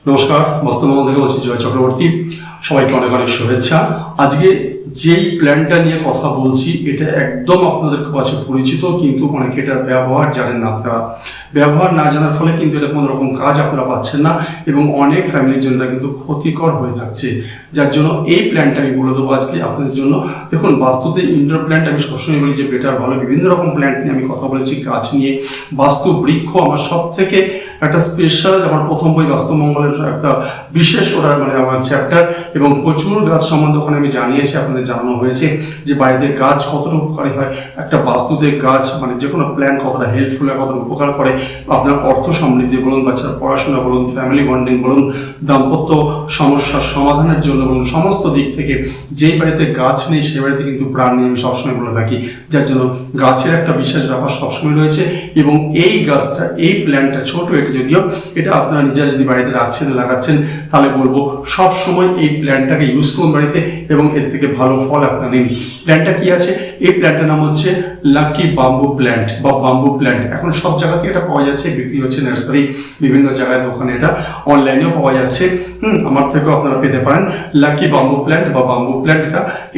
নমস্কার, বাস্তবমহল থেকে বলছি জয় চক্রবর্তী। সবাইকে অনেক অনেক শুভেচ্ছা। আজকে যেই প্ল্যানটা নিয়ে কথা বলছি এটা একদম আপনাদের কাছে পরিচিত, কিন্তু অনেকে এটার ব্যবহার জানেন না। আপনারা ব্যবহার না জানার ফলে কিন্তু এটা কোনো রকম কাজ আপনারা পাচ্ছেন না এবং অনেক ফ্যামিলির জন্য কিন্তু ক্ষতিকর হয়ে থাকছে। যার জন্য এই প্ল্যানটা আমি বলে দেবো আজকে আপনাদের জন্য। দেখুন, বাস্তুতে ইনডোর প্ল্যান্ট আমি সবসময় বলি যে বেটার ভালো। বিভিন্ন রকম প্ল্যান্ট নিয়ে আমি কথা বলেছি, গাছ নিয়ে। বাস্তু বৃক্ষ আমার সব থেকে একটা স্পেশাল, আমার প্রথম বই বাস্তবমঙ্গলের একটা বিশেষ ওটা আমার চ্যাপ্টার, এবং প্রচুর গাছ সম্বন্ধে ওখানে আমি জানিয়েছি, আপনাদের জানানো হয়েছে যে বাড়িতে গাছ কতটা উপকারী হয়, একটা বাস্তুতে গাছ যে কোনো প্ল্যান কতটা হেল্পফুল হয়, কতটা উপকার করে আপনার অর্থ সমৃদ্ধি বলুন, বাচ্চার পড়াশোনা বলুন, ফ্যামিলি বন্ডিং বলুন, দাম্পত্য সমস্যার সমাধানের জন্য বলুন, সমস্ত দিক থেকে যেই বাড়িতে গাছ নেই সেই বাড়িতে কিন্তু প্রাণ নেই, আমি সবসময় বলে থাকি। যার জন্য গাছের একটা বিশেষ ব্যাপার সবসময় রয়েছে। এবং এই গাছটা, এই প্ল্যান্টটা ছোট, এটা যদিও এটা আপনারা নিজেরা যদি বাড়িতে রাখছেন, লাগাচ্ছেন, তাহলে বলবো সবসময় এই প্ল্যান্টটাকে ইউজ করুন বাড়িতে এবং এর থেকে ভালো ফল আপনারা নিন। প্ল্যান্টটা কি আছে? এই প্ল্যান্টটার নাম হচ্ছে লাকি বাম্বু প্ল্যান্ট বা বাম্বু প্ল্যান্ট। এখন সব জায়গাতে এটা পাওয়া যাচ্ছে, বিক্রি হচ্ছে নার্সারি, বিভিন্ন জায়গায় দোকানে, এটা অনলাইনেও পাওয়া যাচ্ছে। আমার থেকেও আপনারা পেতে পারেন লাকি বাম্বু প্ল্যান্ট বা বাম্বু প্ল্যান্ট।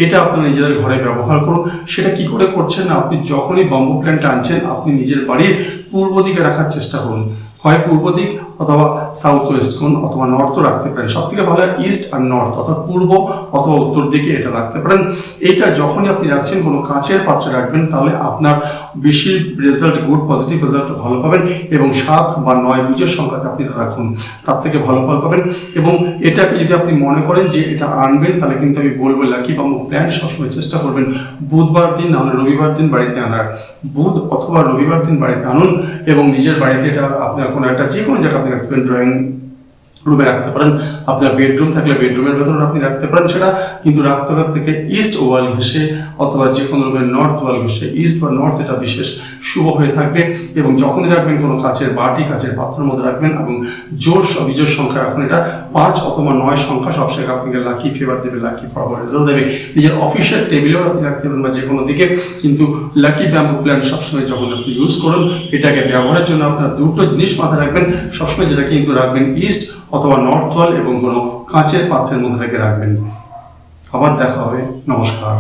এটা আপনারা নিজেদের ঘরে ব্যবহার করুন। সেটা কি করে করছেন না, আপনি যখনই বাম্বু প্ল্যান্ট আনছেন আপনি নিজের বাড়ির পূর্ব দিকে রাখার চেষ্টা করুন। হয় পূর্ব দিক অথবা সাউথ ওয়েস্ট কোণ অথবা নর্থও রাখতে পারেন। সব থেকে ভালো ইস্ট আর নর্থ, অর্থাৎ পূর্ব অথবা উত্তর দিকে এটা রাখতে পারেন। এটা যখনই আপনি রাখছেন কোনো কাচের পাত্রে রাখবেন, তাহলে আপনার বেশি রেজাল্ট, গুড পজিটিভ রেজাল্ট ভালো পাবেন। এবং 7 বা 9 বীজের সংখ্যাতে আপনি রাখুন, তার থেকে ভালো ফল পাবেন। এবং এটাকে যদি আপনি মনে করেন যে এটা আনবেন, তাহলে কিন্তু আমি বলবো লাকি বাম্বু প্ল্যান্ট সবসময় চেষ্টা করবেন বুধবার দিন, নাহলে রবিবার দিন বাড়িতে আনার। বুধ অথবা রবিবার দিন বাড়িতে আনুন এবং নিজের বাড়িতে এটা আপনার কোনো একটা যে কোনো জায়গা আপনি রাখতে পারেন। ড্রয়িং রুমে রাখতে পারেন, আপনার বেডরুম থাকলে বেডরুমের ভেতরে আপনি রাখতে পারেন। সেটা কিন্তু রাখতে হবে থেকে ইস্ট ওয়াল ঘেসে অথবা যে কোনো রুমের নর্থ ওয়াল ঘেসে। ইস্ট বা নর্থ এটা বিশেষ শুভ হয়ে থাকবে। এবং যখনই রাখবেন কোনো কাচের বাটি, কাচের পাত্রের মধ্যে রাখবেন এবং বিজোড় সংখ্যা রাখুন। এটা 5 অথবা 9 সংখ্যা সব জায়গায় আপনাকে লাকি ফেভার দেবে, লাকি ফরওয়ার্ড রেজাল্ট দেবে। নিজের অফিসের টেবিলেও আপনি রাখতে পারেন বা যে কোনো দিকে। কিন্তু লাকি ব্যাম্বু প্ল্যান্ট সবসময় যখন আপনি ইউজ করুন, এটাকে ব্যবহারের জন্য আপনার দুটো জিনিস মাথায় রাখবেন সবসময়, যেটা কিন্তু রাখবেন ইস্ট অথবা নর্থ ওয়াল এবং কোনো কাঁচের পাত্রের মধ্যে রেখে রাখবেন। আবার দেখা হবে। নমস্কার।